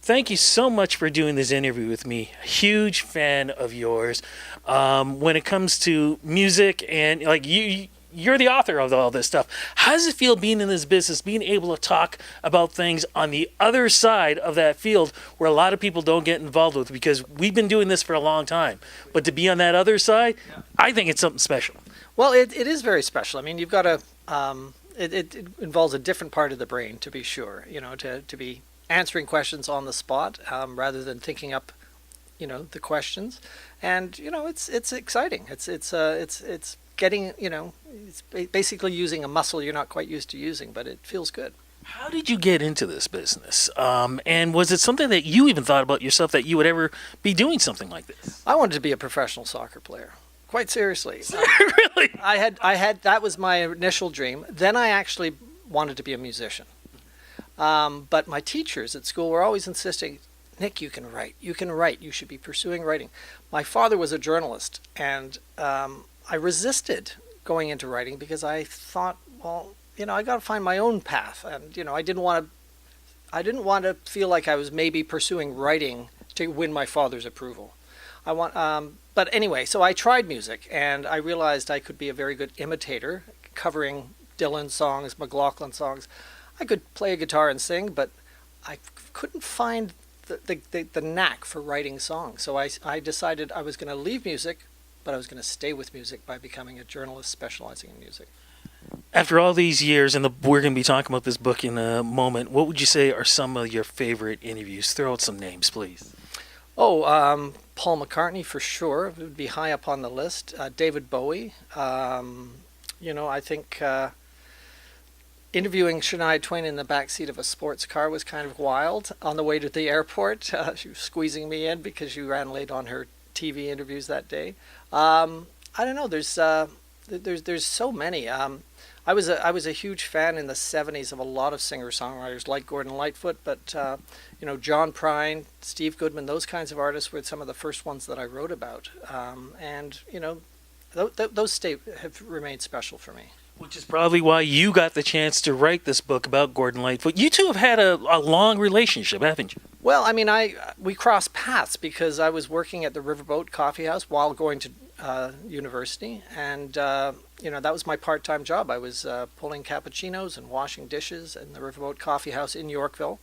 thank you so much for doing this interview with me. Huge fan of yours. When it comes to music and like you're the author of all this stuff. How does it feel being in this business, being able to talk about things on the other side of that field where a lot of people don't get involved with because we've been doing this for a long time. But to be on that other side, I think it's something special. Well, it is very special. I mean, you've got to, it involves a different part of the brain, to be sure, to be answering questions on the spot rather than thinking up, the questions. And, it's exciting. It's getting, it's basically using a muscle you're not quite used to using, but it feels good. How did you get into this business? And was it something that you even thought about yourself that you would ever be doing something like this? I wanted to be a professional soccer player. Quite seriously. Really? I had that was my initial dream. Then I actually wanted to be a musician. But my teachers at school were always insisting, Nick, you can write. You should be pursuing writing. My father was a journalist, and I resisted going into writing because I thought, well, I got to find my own path, and I didn't want to feel like I was maybe pursuing writing to win my father's approval. But anyway, so I tried music, and I realized I could be a very good imitator, covering Dylan songs, McLaughlin songs. I could play a guitar and sing, but I couldn't find the knack for writing songs. So I decided I was going to leave music, but I was going to stay with music by becoming a journalist specializing in music. After all these years, and we're going to be talking about this book in a moment, what would you say are some of your favorite interviews? Throw out some names, please. Oh, Paul McCartney for sure would be high up on the list. David Bowie. I think interviewing Shania Twain in the back seat of a sports car was kind of wild. On the way to the airport, she was squeezing me in because she ran late on her TV interviews that day. I don't know. There's so many. I was a huge fan in the 70s of a lot of singer-songwriters like Gordon Lightfoot, but John Prine, Steve Goodman, those kinds of artists were some of the first ones that I wrote about. Those have remained special for me. Which is probably why you got the chance to write this book about Gordon Lightfoot. You two have had a long relationship, haven't you? Well, I mean, we crossed paths because I was working at the Riverboat Coffee House while going to university, and that was my part-time job. I was pulling cappuccinos and washing dishes in the Riverboat Coffee House in Yorkville.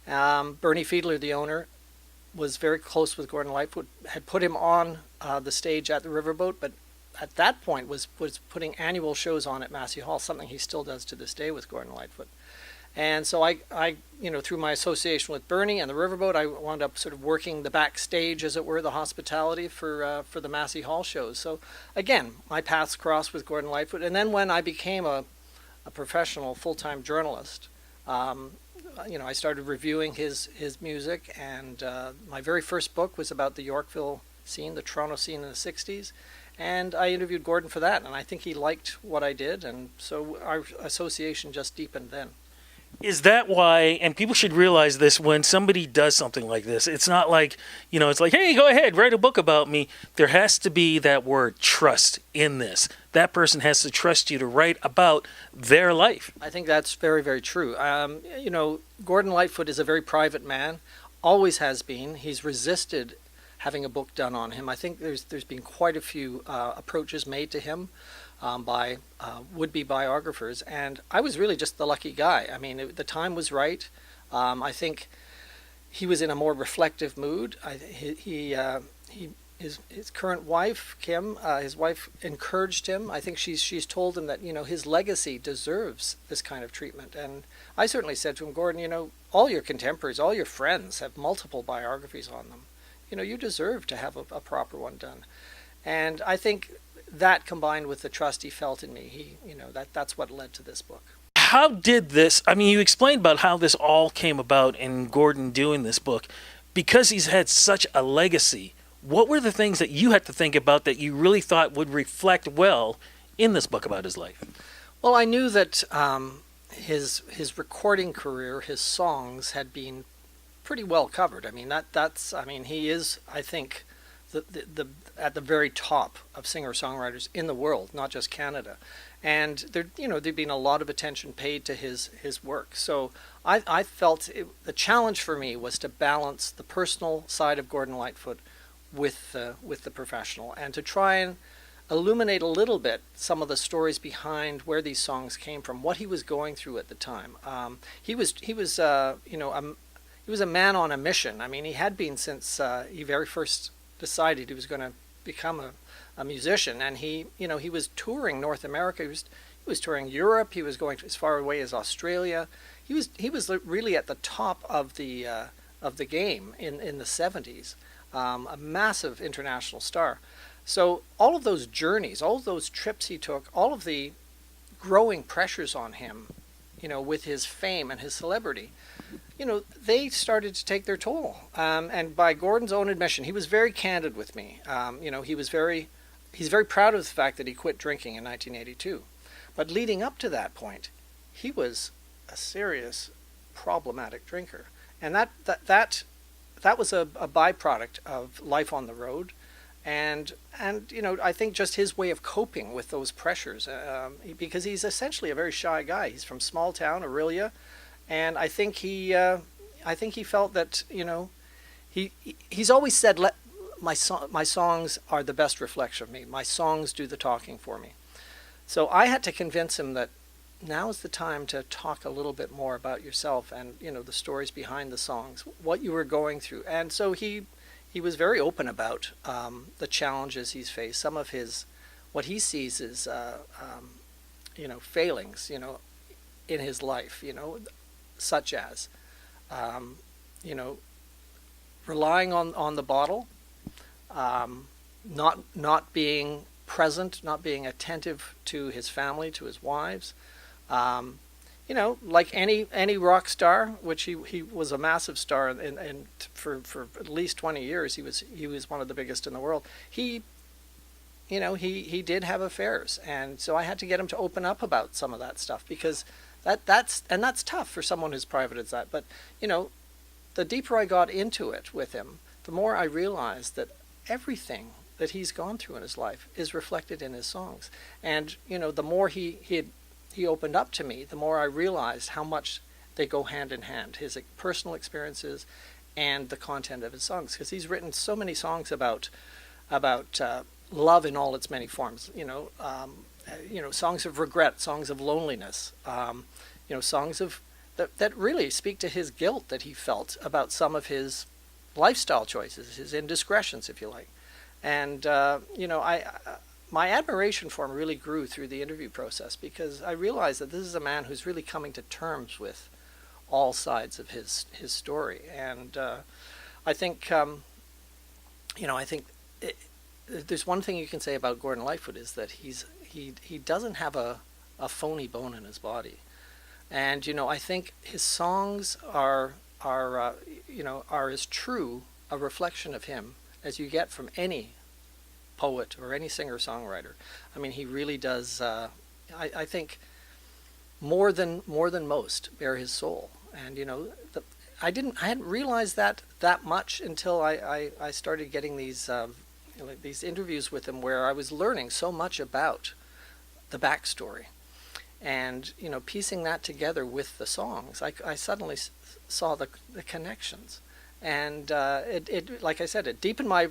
Bernie Fiedler, the owner, was very close with Gordon Lightfoot, had put him on the stage at the Riverboat, but at that point was putting annual shows on at Massey Hall, something he still does to this day with Gordon Lightfoot. And so I through my association with Bernie and the Riverboat, I wound up sort of working the backstage, as it were, the hospitality for the Massey Hall shows. So again, my paths crossed with Gordon Lightfoot. And then when I became a professional full-time journalist, I started reviewing his music, and my very first book was about the Yorkville scene, the Toronto scene in the 60s. And I interviewed Gordon for that, and I think he liked what I did, and so our association just deepened then. Is that why, and people should realize this, when somebody does something like this, it's not like, it's like, hey, go ahead, write a book about me. There has to be that word trust in this. That person has to trust you to write about their life. I think that's very, very true. Gordon Lightfoot is a very private man, always has been. He's resisted having a book done on him. I think there's been quite a few approaches made to him by would-be biographers, and I was really just the lucky guy. I mean, the time was right. I think he was in a more reflective mood. His current wife, Kim, his wife encouraged him. I think she's told him that his legacy deserves this kind of treatment. And I certainly said to him, Gordon, all your contemporaries, all your friends have multiple biographies on them. You deserve to have a proper one done. And I think that combined with the trust he felt in me, that's what led to this book. How did this, you explained about how this all came about in Gordon doing this book. Because he's had such a legacy, what were the things that you had to think about that you really thought would reflect well in this book about his life? Well, I knew that his recording career, his songs had been pretty well covered. He is, I think, the at the very top of singer-songwriters in the world, not just Canada. And there'd been a lot of attention paid to his work. So I felt the challenge for me was to balance the personal side of Gordon Lightfoot with the professional, and to try and illuminate a little bit some of the stories behind where these songs came from, what he was going through at the time. He was a man on a mission. I mean, he had been since he very first decided he was going to become a musician, and he was touring North America. He was touring Europe. He was going as far away as Australia. He was really at the top of the game in the 70s. A massive international star. So all of those journeys, all of those trips he took, all of the growing pressures on him, with his fame and his celebrity, they started to take their toll. And by Gordon's own admission, he was very candid with me. He's very proud of the fact that he quit drinking in 1982. But leading up to that point, he was a serious problematic drinker. And that was a byproduct of life on the road. And I think just his way of coping with those pressures, because he's essentially a very shy guy. He's from small town Orillia, and I think he felt that he's always said, my songs are the best reflection of me. My songs do the talking for me. So I had to convince him that now is the time to talk a little bit more about yourself and the stories behind the songs, what you were going through. And so he was very open about the challenges he's faced, some of what he sees as failings in his life, such as relying on the bottle, not being present, not being attentive to his family, to his wives. Like any rock star, which he was a massive star, and for at least 20 years he was one of the biggest in the world. He did have affairs, and so I had to get him to open up about some of that stuff, because that's tough for someone who's private as that. But the deeper I got into it with him, the more I realized that everything that he's gone through in his life is reflected in his songs. And the more he opened up to me, the more I realized how much they go hand in hand, his personal experiences and the content of his songs, because he's written so many songs about love in all its many forms. Songs of regret, songs of loneliness, songs of that really speak to his guilt that he felt about some of his lifestyle choices, his indiscretions, if you like. And my admiration for him really grew through the interview process, because I realized that this is a man who's really coming to terms with all sides of his story. And I think there's one thing you can say about Gordon Lightfoot, is that he doesn't have a phony bone in his body. And I think his songs are as true a reflection of him as you get from any poet or any singer-songwriter. I mean, he really does. I think more than most bare his soul. And I hadn't realized that much until I started getting these interviews with him, where I was learning so much about the backstory, and piecing that together with the songs. I suddenly saw the connections. And it, like I said, it deepened my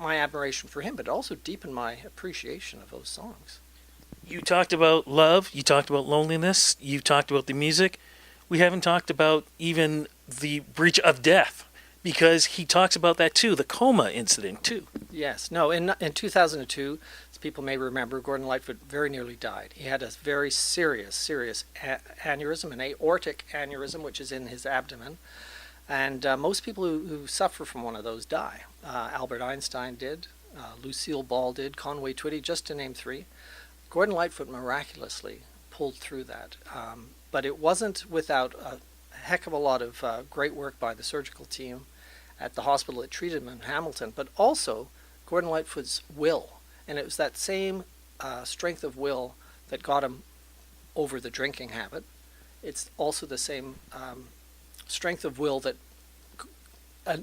admiration for him, but it also deepened my appreciation of those songs. You talked about love, you talked about loneliness, you talked about the music. We haven't talked about even the breach of death, because he talks about that too, the coma incident too. Yes. No, in 2002, as people may remember, Gordon Lightfoot very nearly died. He had a very serious aneurysm, an aortic aneurysm, which is in his abdomen. And most people who suffer from one of those die. Albert Einstein did, Lucille Ball did, Conway Twitty, just to name three. Gordon Lightfoot miraculously pulled through that. But it wasn't without a heck of a lot of great work by the surgical team at the hospital that treated him in Hamilton, but also Gordon Lightfoot's will. And it was that same strength of will that got him over the drinking habit. It's also the same strength of will that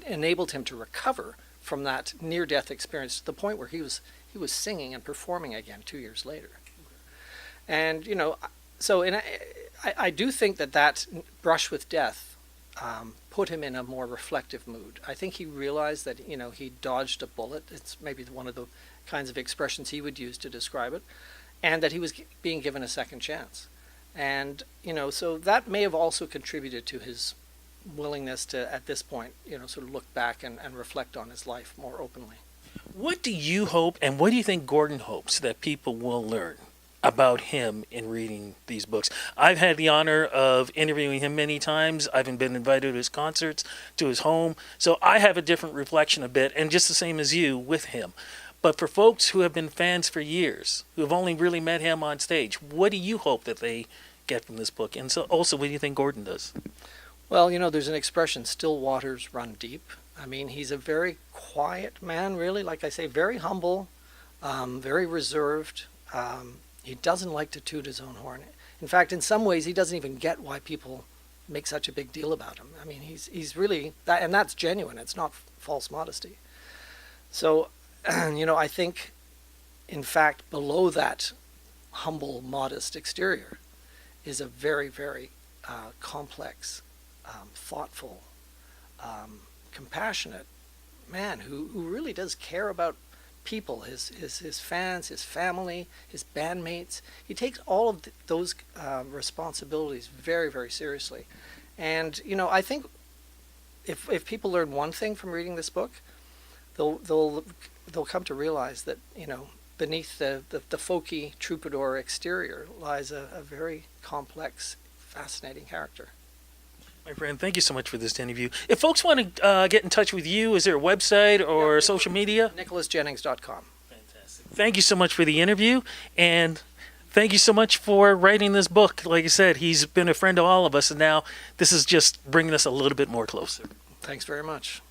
enabled him to recover from that near-death experience to the point where he was singing and performing again 2 years later. And I do think that brush with death put him in a more reflective mood. I think he realized that he dodged a bullet. It's maybe one of the kinds of expressions he would use to describe it, and that he was being given a second chance. And so that may have also contributed to his willingness to, at this point, sort of look back and reflect on his life more openly. What do you hope, and what do you think Gordon hopes that people will learn about him in reading these books? I've had the honor of interviewing him many times. I've been invited to his concerts, to his home. So I have a different reflection a bit, and just the same as you with him. But for folks who have been fans for years, who have only really met him on stage, what do you hope that they get from this book? And so also, what do you think Gordon does? Well, there's an expression, still waters run deep. I mean, he's a very quiet man, really. Like I say, very humble, very reserved. He doesn't like to toot his own horn. In fact, in some ways, he doesn't even get why people make such a big deal about him. I mean, he's really, and that's genuine. It's not false modesty. So, I think, in fact, below that humble, modest exterior is a very, very complex, thoughtful, compassionate man who really does care about people, his fans, his family, his bandmates. He takes all of those responsibilities very, very seriously. And I think if people learn one thing from reading this book, they'll come to realize that beneath the folky troubadour exterior lies a very complex, fascinating character. My friend, thank you so much for this interview. If folks want to get in touch with you, is there a website or social media? NicholasJennings.com. Fantastic. Thank you so much for the interview, and thank you so much for writing this book. Like I said, he's been a friend to all of us, and now this is just bringing us a little bit more closer. Thanks very much.